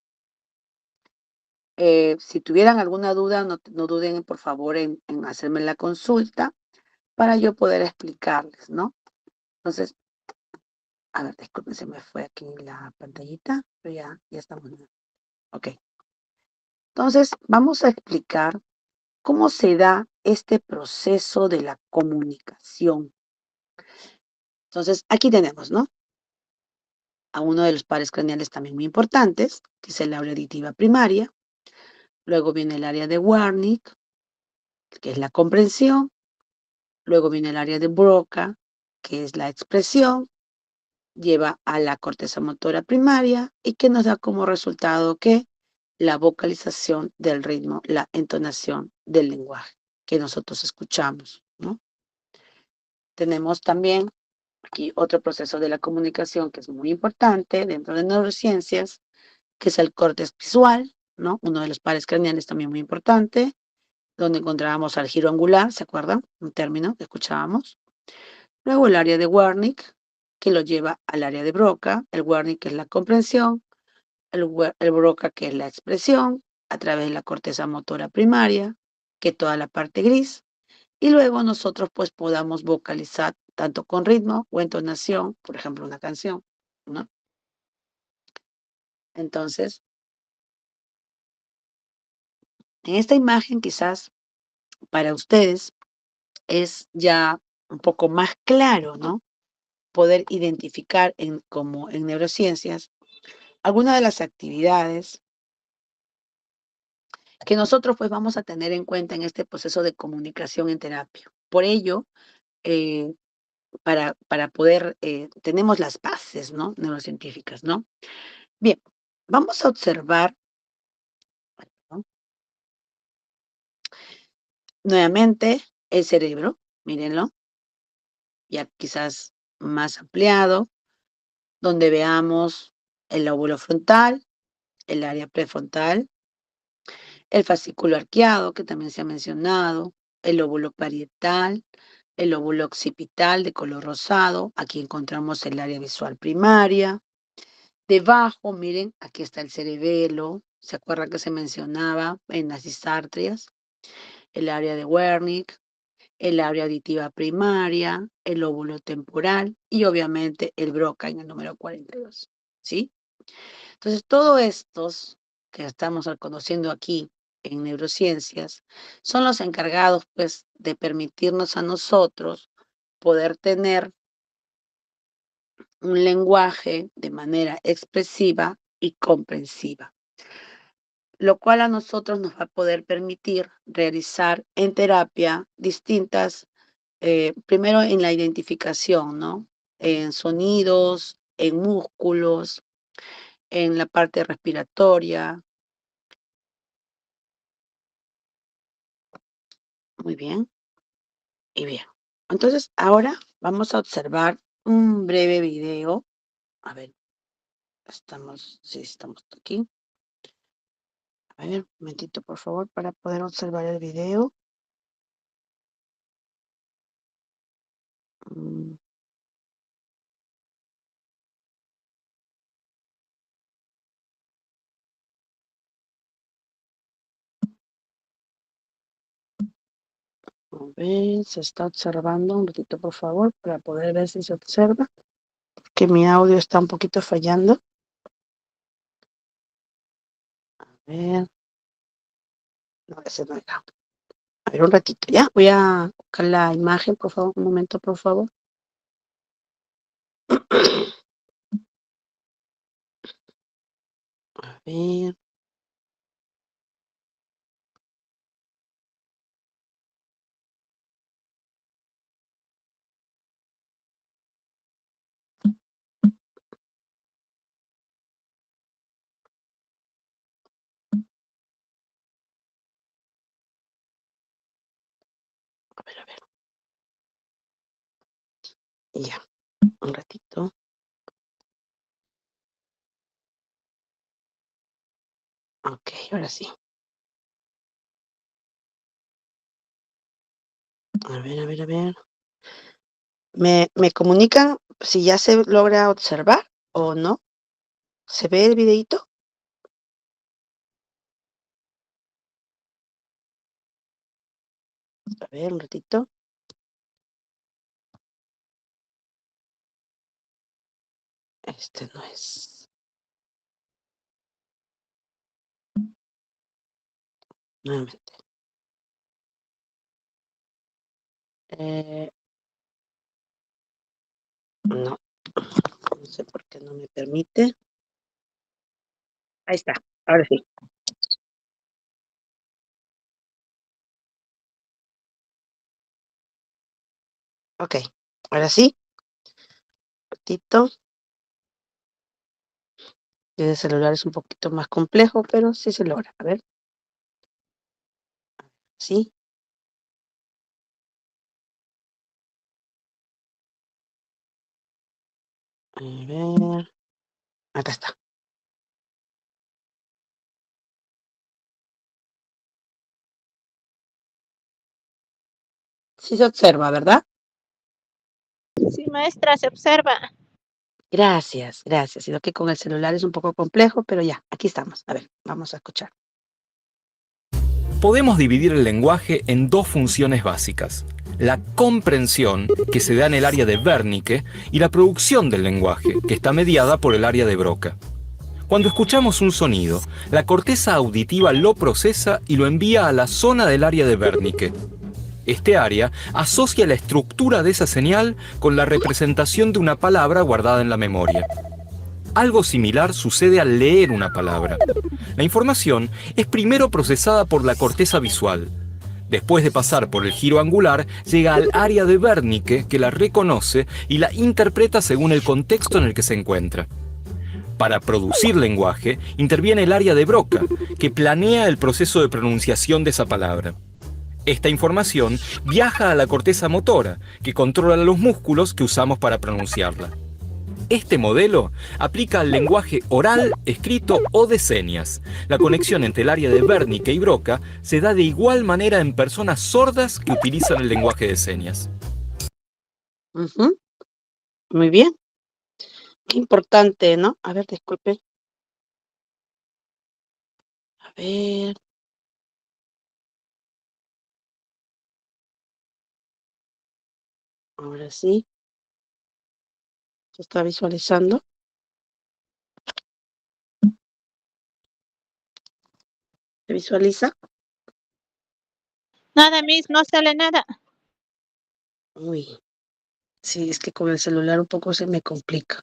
Si tuvieran alguna duda, no duden, por favor, en hacerme la consulta para yo poder explicarles, ¿no? Entonces, a ver, disculpen, se me fue aquí la pantallita, pero ya estamos. Ok. Entonces, vamos a explicar cómo se da este proceso de la comunicación. Entonces, aquí tenemos, ¿no? A uno de los pares craneales también muy importantes, que es el área auditiva primaria. Luego viene el área de Wernicke, que es la comprensión. Luego viene el área de Broca, que es la expresión. Lleva a la corteza motora primaria y que nos da como resultado que la vocalización del ritmo, la entonación del lenguaje que nosotros escuchamos, ¿no? Tenemos también aquí otro proceso de la comunicación que es muy importante dentro de neurociencias, que es el córtex visual, ¿no? Uno de los pares craneales también muy importante, donde encontrábamos al giro angular, ¿se acuerdan? Un término que escuchábamos. Luego el área de Wernicke, que lo lleva al área de Broca, el Wernicke que es la comprensión, el Broca que es la expresión, a través de la corteza motora primaria, que es toda la parte gris, y luego nosotros pues podamos vocalizar tanto con ritmo o entonación, por ejemplo, una canción, ¿no? Entonces, en esta imagen quizás para ustedes es ya un poco más claro, ¿no? Poder identificar como en neurociencias algunas de las actividades que nosotros pues vamos a tener en cuenta en este proceso de comunicación en terapia. Por ello, eh, para poder, tenemos las bases, ¿no? Neurocientíficas, ¿no? Bien, vamos a observar, ¿no? Nuevamente el cerebro, mírenlo, ya quizás más ampliado, donde veamos el lóbulo frontal, el área prefrontal, el fascículo arqueado, que también se ha mencionado, el lóbulo parietal, el lóbulo occipital de color rosado, aquí encontramos el área visual primaria. Debajo, miren, aquí está el cerebelo, ¿se acuerdan que se mencionaba en las disartrias? El área de Wernicke, el área auditiva primaria, el lóbulo temporal y obviamente el Broca en el número 42, ¿sí? Entonces, todos estos que estamos conociendo aquí en neurociencias son los encargados, pues, de permitirnos a nosotros poder tener un lenguaje de manera expresiva y comprensiva, lo cual a nosotros nos va a poder permitir realizar en terapia distintas, primero en la identificación, ¿no? En sonidos, en músculos, en la parte respiratoria. Muy bien. Y bien, entonces ahora vamos a observar un breve video. A ver, sí, estamos aquí. A ver, un momentito, por favor, para poder observar el video. Mm, A ver, se está observando. Un ratito, por favor, para poder ver si se observa. Que mi audio está un poquito fallando. A ver, no, ese no era. A ver, un ratito, ya. Voy a buscar la imagen, por favor. Un momento, por favor. A ver. A ver, a ver. Ya, un ratito. Ok, ahora sí. A ver, a ver, a ver. ¿Me comunican si ya se logra observar o no? ¿Se ve el videíto? A ver, un ratito. Este no es. Nuevamente. Eh, no, no sé por qué no me permite. Ahí está, ahora sí. Ok, ahora sí. Un ratito. Desde el celular es un poquito más complejo, pero sí se logra. A ver, sí, a ver, acá está. Sí se observa, ¿verdad? Sí, maestra, se observa. Gracias, gracias. Sino que con el celular es un poco complejo, pero ya, aquí estamos. A ver, vamos a escuchar. Podemos dividir el lenguaje en dos funciones básicas: la comprensión, que se da en el área de Wernicke, y la producción del lenguaje, que está mediada por el área de Broca. Cuando escuchamos un sonido, la corteza auditiva lo procesa y lo envía a la zona del área de Wernicke. Este área asocia la estructura de esa señal con la representación de una palabra guardada en la memoria. Algo similar sucede al leer una palabra. La información es primero procesada por la corteza visual. Después de pasar por el giro angular, llega al área de Wernicke, que la reconoce y la interpreta según el contexto en el que se encuentra. Para producir lenguaje, interviene el área de Broca, que planea el proceso de pronunciación de esa palabra. Esta información viaja a la corteza motora, que controla los músculos que usamos para pronunciarla. Este modelo aplica al lenguaje oral, escrito o de señas. La conexión entre el área de Wernicke y Broca se da de igual manera en personas sordas que utilizan el lenguaje de señas. Ujú, muy bien. Qué importante, ¿no? A ver, disculpe. A ver. Ahora sí, se está visualizando. ¿Se visualiza? Nada, Miss, no sale nada. Uy, sí, es que con el celular un poco se me complica.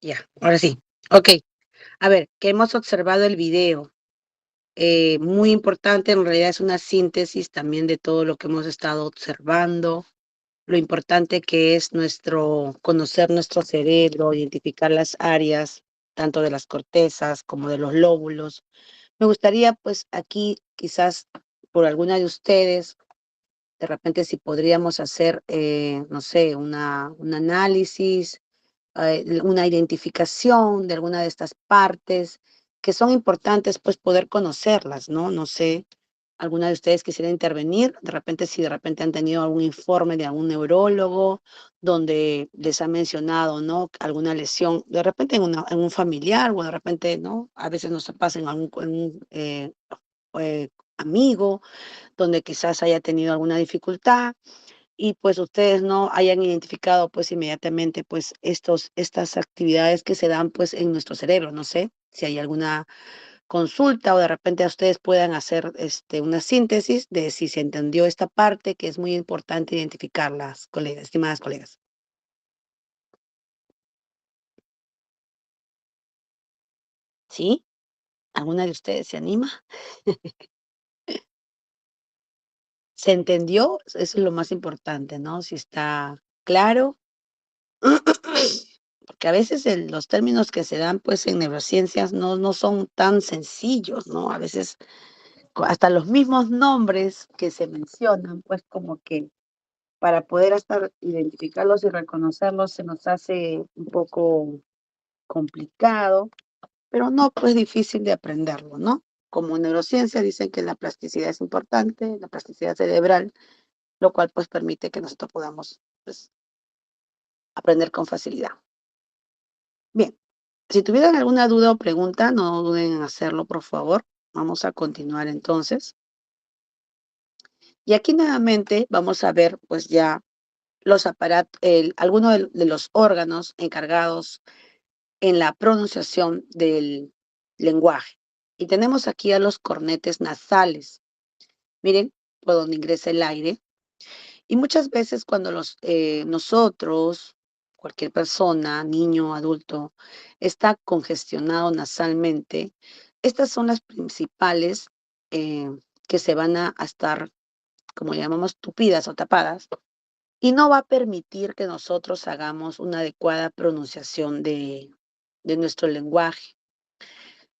Ya, ahora sí. Ok, a ver, que hemos observado el video. Muy importante, en realidad es una síntesis también de todo lo que hemos estado observando, lo importante que es conocer nuestro cerebro, identificar las áreas, tanto de las cortezas como de los lóbulos. Me gustaría, pues, aquí quizás por alguna de ustedes, de repente si podríamos hacer, no sé, un análisis, una identificación de alguna de estas partes que son importantes, pues poder conocerlas, ¿no? No sé, alguna de ustedes quisiera intervenir, de repente si de repente han tenido algún informe de algún neurólogo donde les ha mencionado, ¿no? Alguna lesión, de repente en un familiar o de repente, ¿no? A veces nos pasa en amigo donde quizás haya tenido alguna dificultad y pues ustedes no hayan identificado pues inmediatamente pues estas actividades que se dan pues en nuestro cerebro. No sé si hay alguna consulta o de repente a ustedes puedan hacer una síntesis de si se entendió esta parte que es muy importante identificarlas, colegas, estimadas colegas. ¿Sí? ¿Alguna de ustedes se anima? ¿Se entendió? Eso es lo más importante, ¿no? Si está claro. Porque a veces los términos que se dan pues en neurociencias no son tan sencillos, ¿no? A veces hasta los mismos nombres que se mencionan, pues como que para poder hasta identificarlos y reconocerlos se nos hace un poco complicado, pero no pues difícil de aprenderlo, ¿no? Como en neurociencia dicen que la plasticidad es importante, la plasticidad cerebral, lo cual pues permite que nosotros podamos pues, aprender con facilidad. Bien, si tuvieran alguna duda o pregunta, no duden en hacerlo, por favor. Vamos a continuar entonces. Y aquí nuevamente vamos a ver pues ya los aparatos, algunos de los órganos encargados en la pronunciación del lenguaje. Y tenemos aquí a los cornetes nasales. Miren, por donde ingresa el aire. Y muchas veces cuando nosotros, cualquier persona, niño, adulto, está congestionado nasalmente, estas son las principales eh, que se van a estar, como llamamos, tupidas o tapadas, y no va a permitir que nosotros hagamos una adecuada pronunciación de nuestro lenguaje.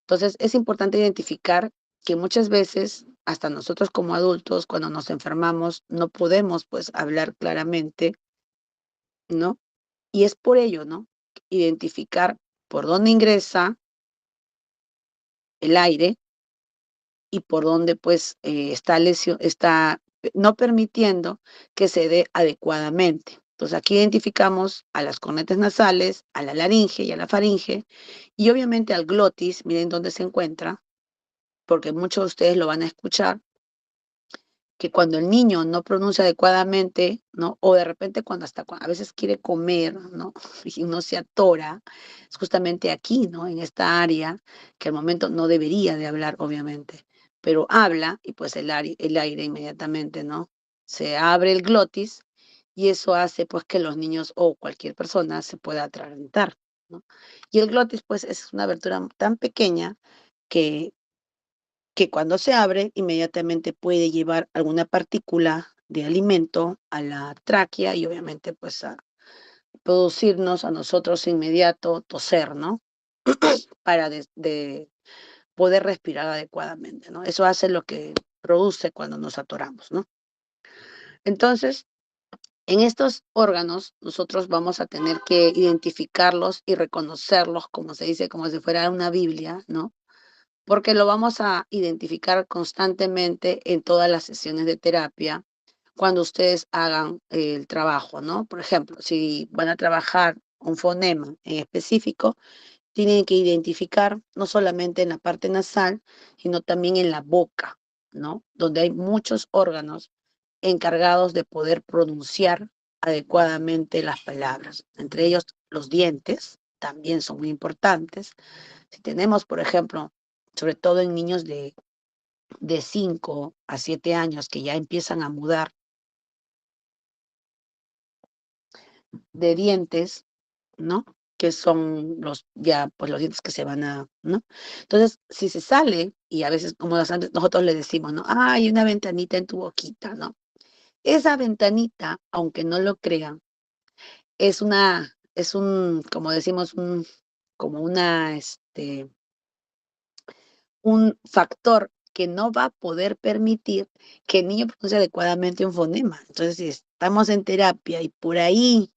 Entonces, es importante identificar que muchas veces, hasta nosotros como adultos, cuando nos enfermamos, no podemos pues hablar claramente, ¿no? Y es por ello, ¿no? Identificar por dónde ingresa el aire y por dónde pues está no permitiendo que se dé adecuadamente. Entonces aquí identificamos a las cornetas nasales, a la laringe y a la faringe y obviamente al glotis, miren dónde se encuentra, porque muchos de ustedes lo van a escuchar, que cuando el niño no pronuncia adecuadamente, ¿no? O de repente a veces quiere comer, ¿no? Y no se atora, es justamente aquí, ¿no? En esta área, que al momento no debería de hablar, obviamente, pero habla y pues el aire inmediatamente, ¿no? Se abre el glotis y eso hace pues que los niños o cualquier persona se pueda atragantar, ¿no? Y el glotis pues es una abertura tan pequeña que cuando se abre, inmediatamente puede llevar alguna partícula de alimento a la tráquea y obviamente pues a producirnos a nosotros inmediato toser, ¿no? Para de poder respirar adecuadamente, ¿no? Eso hace lo que produce cuando nos atoramos, ¿no? Entonces, en estos órganos nosotros vamos a tener que identificarlos y reconocerlos, como se dice, como si fuera una Biblia, ¿no? Porque lo vamos a identificar constantemente en todas las sesiones de terapia cuando ustedes hagan el trabajo, ¿no? Por ejemplo, si van a trabajar un fonema en específico, tienen que identificar no solamente en la parte nasal, sino también en la boca, ¿no? Donde hay muchos órganos encargados de poder pronunciar adecuadamente las palabras. Entre ellos, los dientes también son muy importantes. Si tenemos, por ejemplo, sobre todo en niños de 5 a 7 años que ya empiezan a mudar de dientes, ¿no? Que son ya, pues los dientes que se van a, ¿no? Entonces, si se sale, y a veces, como nosotros le decimos, ¿no? Ah, hay una ventanita en tu boquita, ¿no? Esa ventanita, aunque no lo crean, como decimos, como un factor que no va a poder permitir que el niño pronuncie adecuadamente un fonema. Entonces, si estamos en terapia y por ahí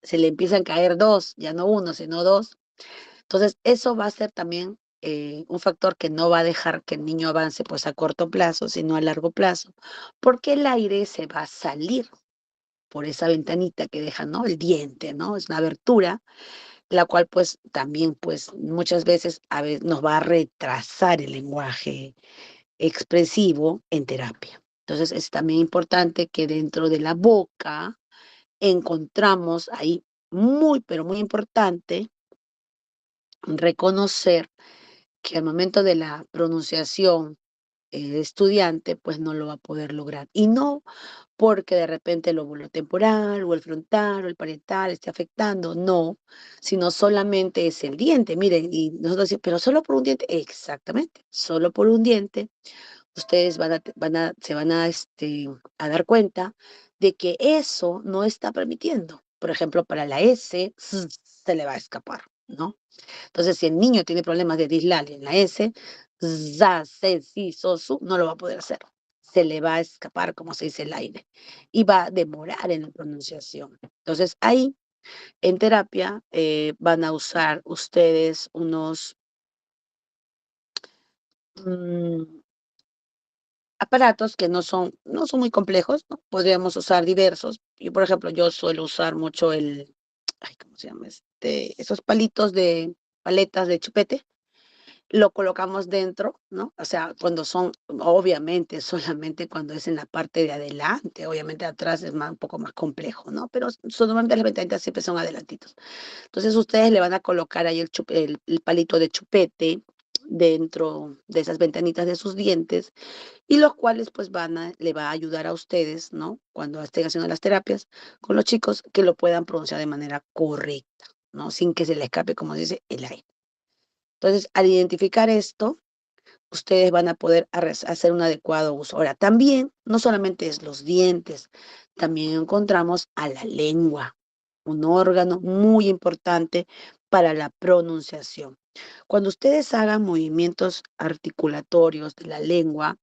se le empiezan a caer dos, ya no uno, sino dos, entonces eso va a ser también un factor que no va a dejar que el niño avance pues a corto plazo, sino a largo plazo, porque el aire se va a salir por esa ventanita que deja, ¿no? El diente, ¿no? Es una abertura, la cual pues también pues muchas veces nos va a retrasar el lenguaje expresivo en terapia. Entonces es también importante que dentro de la boca encontramos ahí muy, pero muy importante reconocer que al momento de la pronunciación estudiante, pues no lo va a poder lograr. Y no porque de repente el lóbulo temporal o el frontal o el parietal esté afectando, no, sino solamente es el diente. Miren, y nosotros decimos, pero solo por un diente, exactamente, solo por un diente ustedes se van a dar cuenta de que eso no está permitiendo. Por ejemplo, para la S se le va a escapar, ¿no? Entonces, si el niño tiene problemas de dislalia en la S, za, se, si, so, su, no lo va a poder hacer. Se le va a escapar, como se dice, el aire. Y va a demorar en la pronunciación. Entonces, ahí, en terapia, van a usar ustedes unos mm, aparatos que no son muy complejos, ¿no? Podríamos usar diversos. Y, por ejemplo, yo suelo usar mucho ay, ¿cómo se llama? Esos paletas de chupete, lo colocamos dentro, ¿no? O sea, obviamente, solamente cuando es en la parte de adelante, obviamente atrás es un poco más complejo, ¿no? Pero normalmente las ventanitas siempre son adelantitos. Entonces ustedes le van a colocar ahí el palito de chupete dentro de esas ventanitas de sus dientes y los cuales pues le va a ayudar a ustedes, ¿no? Cuando estén haciendo las terapias con los chicos, que lo puedan pronunciar de manera correcta, ¿no? Sin que se le escape, como dice, el aire. Entonces, al identificar esto, ustedes van a poder hacer un adecuado uso. Ahora, también, no solamente es los dientes, también encontramos a la lengua, un órgano muy importante para la pronunciación. Cuando ustedes hagan movimientos articulatorios de la lengua,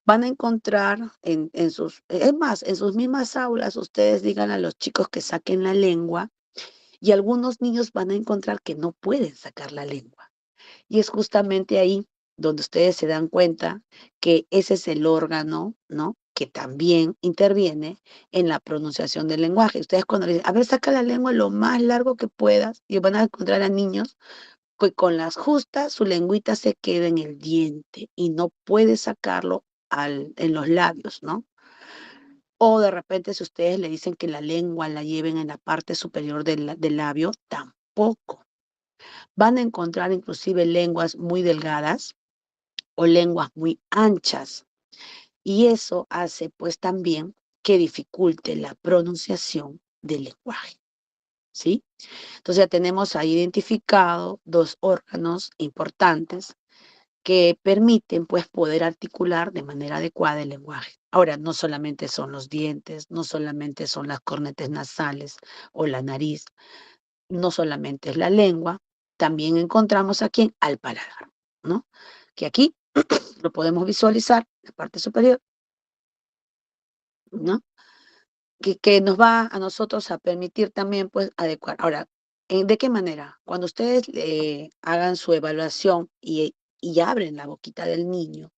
van a encontrar es más, en sus mismas aulas, ustedes digan a los chicos que saquen la lengua y algunos niños van a encontrar que no pueden sacar la lengua. Y es justamente ahí donde ustedes se dan cuenta que ese es el órgano, ¿no?, que también interviene en la pronunciación del lenguaje. Ustedes cuando le dicen, a ver, saca la lengua lo más largo que puedas, y van a encontrar a niños que con las justas su lengüita se queda en el diente y no puede sacarlo en los labios, ¿no? O de repente si ustedes le dicen que la lengua la lleven en la parte superior del labio, tampoco. Van a encontrar inclusive lenguas muy delgadas o lenguas muy anchas. Y eso hace pues también que dificulte la pronunciación del lenguaje, ¿sí? Entonces ya tenemos ahí identificado dos órganos importantes que permiten pues poder articular de manera adecuada el lenguaje. Ahora, no solamente son los dientes, no solamente son las cornetes nasales o la nariz, no solamente es la lengua, también encontramos aquí al paladar, ¿no? Que aquí lo podemos visualizar, la parte superior, ¿no? Que nos va a nosotros a permitir también, pues, adecuar. Ahora, ¿de qué manera? Cuando ustedes hagan su evaluación y abren la boquita del niño,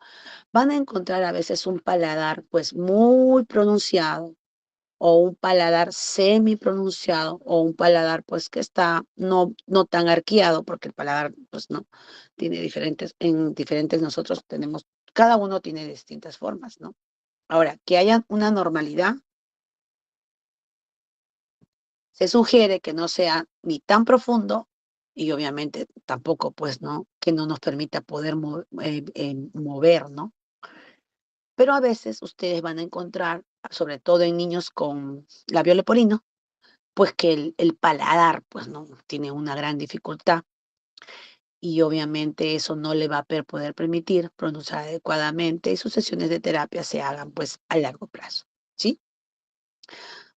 van a encontrar a veces un paladar, pues, muy pronunciado, o un paladar semi pronunciado, o un paladar, pues, que está no tan arqueado, porque el paladar, pues, no, tiene diferentes nosotros tenemos, cada uno tiene distintas formas, ¿no? Ahora, que haya una normalidad, se sugiere que no sea ni tan profundo y obviamente tampoco, pues, ¿no?, que no nos permita poder mover, ¿no? Pero a veces ustedes van a encontrar, sobre todo en niños con labio leporino, pues que el paladar, pues, no tiene una gran dificultad y obviamente eso no le va a poder permitir pronunciar adecuadamente y sus sesiones de terapia se hagan, pues, a largo plazo, ¿sí?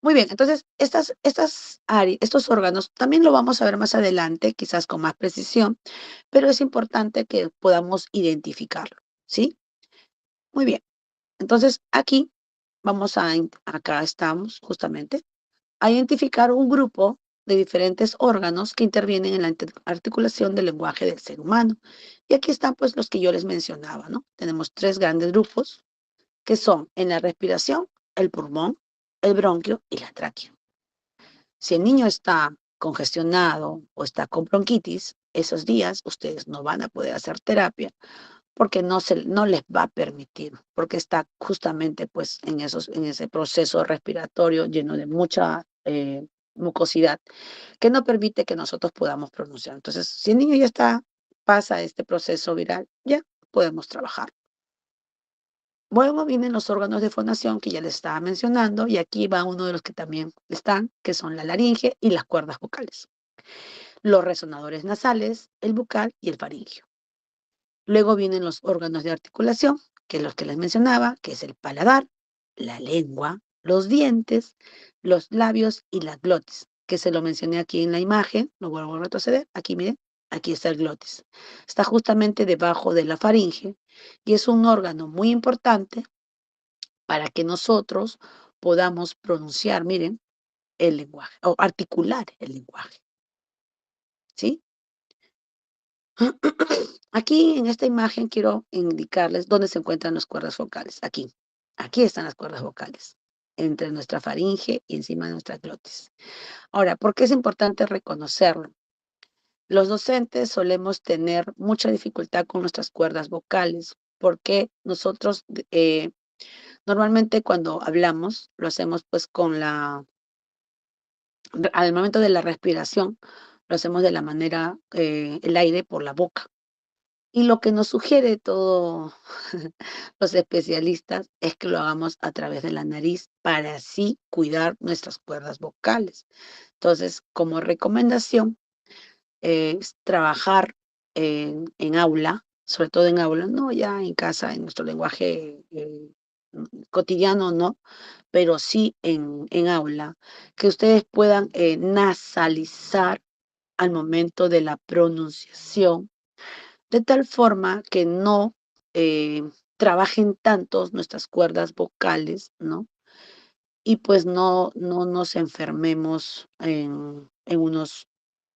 Muy bien, entonces estos órganos también lo vamos a ver más adelante, quizás con más precisión, pero es importante que podamos identificarlo, ¿sí? Muy bien, entonces aquí acá estamos justamente, a identificar un grupo de diferentes órganos que intervienen en la articulación del lenguaje del ser humano. Y aquí están pues los que yo les mencionaba, ¿no? Tenemos tres grandes grupos que son en la respiración, el pulmón, el bronquio y la tráquea. Si el niño está congestionado o está con bronquitis, esos días ustedes no van a poder hacer terapia porque no les va a permitir, porque está justamente pues en ese proceso respiratorio lleno de mucha mucosidad que no permite que nosotros podamos pronunciar. Entonces, si el niño pasa este proceso viral, ya podemos trabajar. Luego vienen los órganos de fonación que ya les estaba mencionando y aquí va uno de los que también están, que son la laringe y las cuerdas vocales. Los resonadores nasales, el bucal y el faringio. Luego vienen los órganos de articulación, que es los que les mencionaba, que es el paladar, la lengua, los dientes, los labios y la glotis, que se lo mencioné aquí en la imagen, lo vuelvo a retroceder, aquí miren, aquí está el glotis. Está justamente debajo de la faringe y es un órgano muy importante para que nosotros podamos pronunciar, miren, el lenguaje, o articular el lenguaje, ¿sí? Aquí en esta imagen quiero indicarles dónde se encuentran las cuerdas vocales. Aquí. Aquí están las cuerdas vocales, entre nuestra faringe y encima de nuestra glotis. Ahora, ¿por qué es importante reconocerlo? Los docentes solemos tener mucha dificultad con nuestras cuerdas vocales, porque nosotros normalmente cuando hablamos lo hacemos pues al momento de la respiración, lo hacemos de la manera, el aire por la boca. Y lo que nos sugiere todos los especialistas es que lo hagamos a través de la nariz para así cuidar nuestras cuerdas vocales. Entonces, como recomendación, es trabajar en aula, sobre todo en aula, no ya en casa, en nuestro lenguaje cotidiano, no, pero sí en aula, que ustedes puedan nasalizar al momento de la pronunciación, de tal forma que no trabajen tantos nuestras cuerdas vocales, ¿no? Y pues no nos enfermemos en unos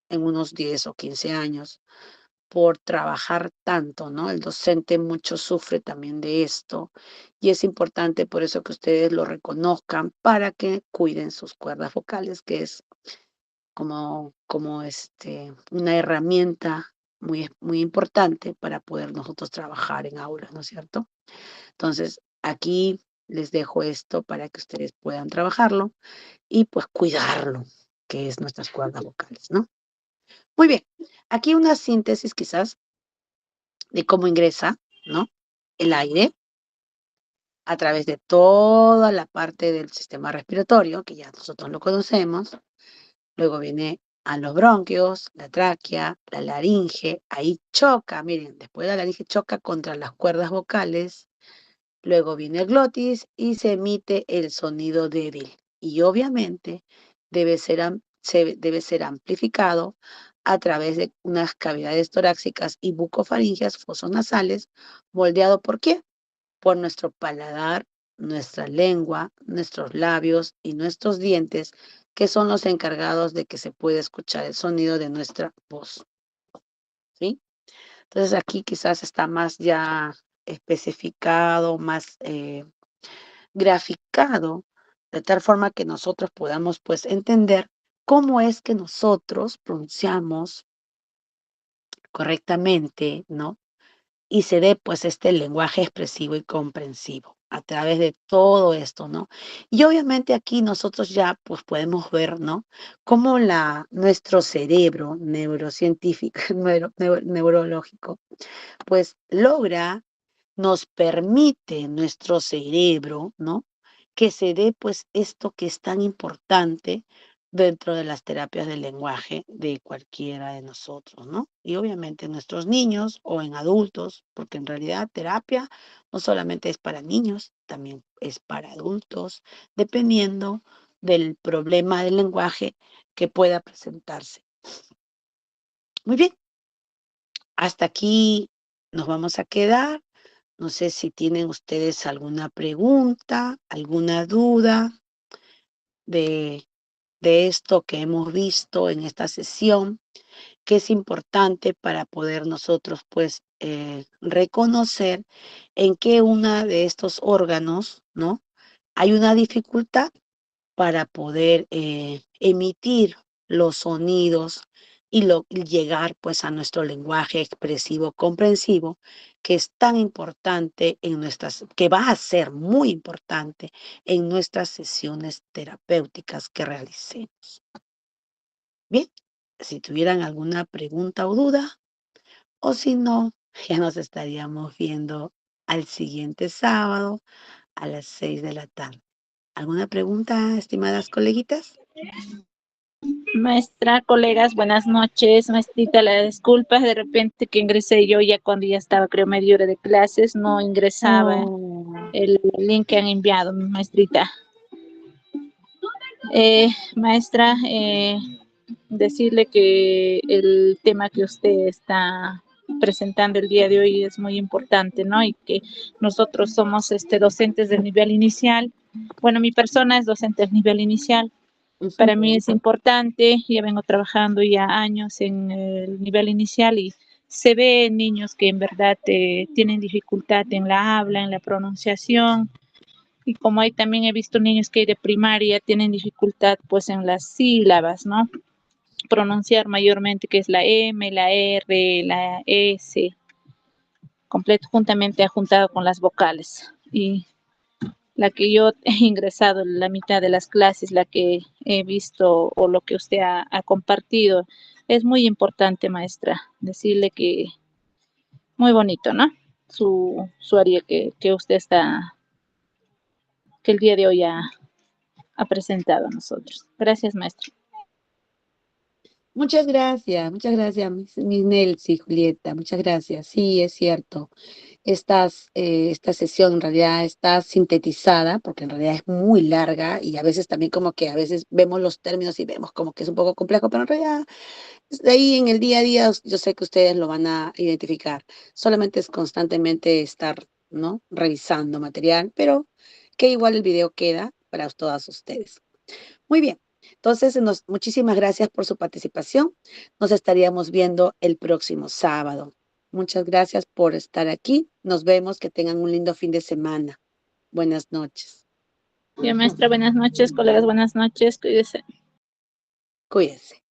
10 o 15 años por trabajar tanto, ¿no? El docente mucho sufre también de esto y es importante por eso que ustedes lo reconozcan para que cuiden sus cuerdas vocales, que es como una herramienta muy importante para poder nosotros trabajar en aulas, ¿no es cierto? Entonces, aquí les dejo esto para que ustedes puedan trabajarlo y pues cuidarlo, que es nuestras cuerdas vocales, ¿no? Muy bien, aquí una síntesis quizás de cómo ingresa, ¿no? El aire a través de toda la parte del sistema respiratorio, que ya nosotros lo conocemos. Luego viene a los bronquios, la tráquea, la laringe, ahí choca, miren, después de la laringe choca contra las cuerdas vocales. Luego viene el glotis y se emite el sonido débil. Y obviamente debe ser amplificado a través de unas cavidades torácicas y bucofaringeas, fosos nasales, moldeado ¿por qué? Por nuestro paladar, nuestra lengua, nuestros labios y nuestros dientes, que son los encargados de que se pueda escuchar el sonido de nuestra voz. ¿Sí? Entonces aquí quizás está más ya especificado, más graficado, de tal forma que nosotros podamos pues entender cómo es que nosotros pronunciamos correctamente, ¿no? Y se dé pues este lenguaje expresivo y comprensivo a través de todo esto, ¿no? Y obviamente aquí nosotros ya pues podemos ver, ¿no? Cómo nuestro cerebro neurocientífico, neurológico, pues nos permite nuestro cerebro, ¿no? Que se dé pues esto que es tan importante dentro de las terapias del lenguaje de cualquiera de nosotros, ¿no? Y obviamente en nuestros niños o en adultos, porque en realidad terapia no solamente es para niños, también es para adultos, dependiendo del problema del lenguaje que pueda presentarse. Muy bien, hasta aquí nos vamos a quedar. No sé si tienen ustedes alguna pregunta, alguna duda de, de esto que hemos visto en esta sesión, que es importante para poder nosotros pues reconocer en qué una de estos órganos, ¿no? Hay una dificultad para poder emitir los sonidos y llegar pues a nuestro lenguaje expresivo comprensivo, que es tan importante que va a ser muy importante en nuestras sesiones terapéuticas que realicemos. Bien, si tuvieran alguna pregunta o duda, o si no, ya nos estaríamos viendo al siguiente sábado a las 6 de la tarde. ¿Alguna pregunta, estimadas coleguitas? Maestra, colegas, buenas noches. Maestrita, las disculpas, de repente que ingresé yo ya cuando ya estaba, creo, media hora de clases, no ingresaba el link que han enviado, maestrita. Maestra, decirle que el tema que usted está presentando el día de hoy es muy importante, ¿no? Y que nosotros somos docentes del nivel inicial. Bueno, mi persona es docente del nivel inicial. Para mí es importante, ya vengo trabajando ya años en el nivel inicial y se ve niños que en verdad tienen dificultad en la habla, en la pronunciación, y como ahí también he visto niños que de primaria tienen dificultad pues en las sílabas, ¿no? Pronunciar mayormente que es la M, la R, la S, completo, juntado con las vocales. Y la que yo he ingresado en la mitad de las clases, la que he visto o lo que usted ha compartido, es muy importante, maestra, decirle que muy bonito, ¿no? Su área que usted que el día de hoy ha presentado a nosotros. Gracias, maestra. Muchas gracias, Miss Nelcy, Julieta, muchas gracias. Sí, es cierto. esta sesión en realidad está sintetizada, porque en realidad es muy larga y a veces también como que a veces vemos los términos y vemos como que es un poco complejo, pero en realidad de ahí en el día a día yo sé que ustedes lo van a identificar. Solamente es constantemente estar, ¿no? Revisando material, pero que igual el video queda para todas ustedes. Muy bien. Entonces, muchísimas gracias por su participación. Nos estaríamos viendo el próximo sábado. Muchas gracias por estar aquí. Nos vemos. Que tengan un lindo fin de semana. Buenas noches. Ya, maestra, buenas noches, colegas, buenas noches, cuídese. Cuídense.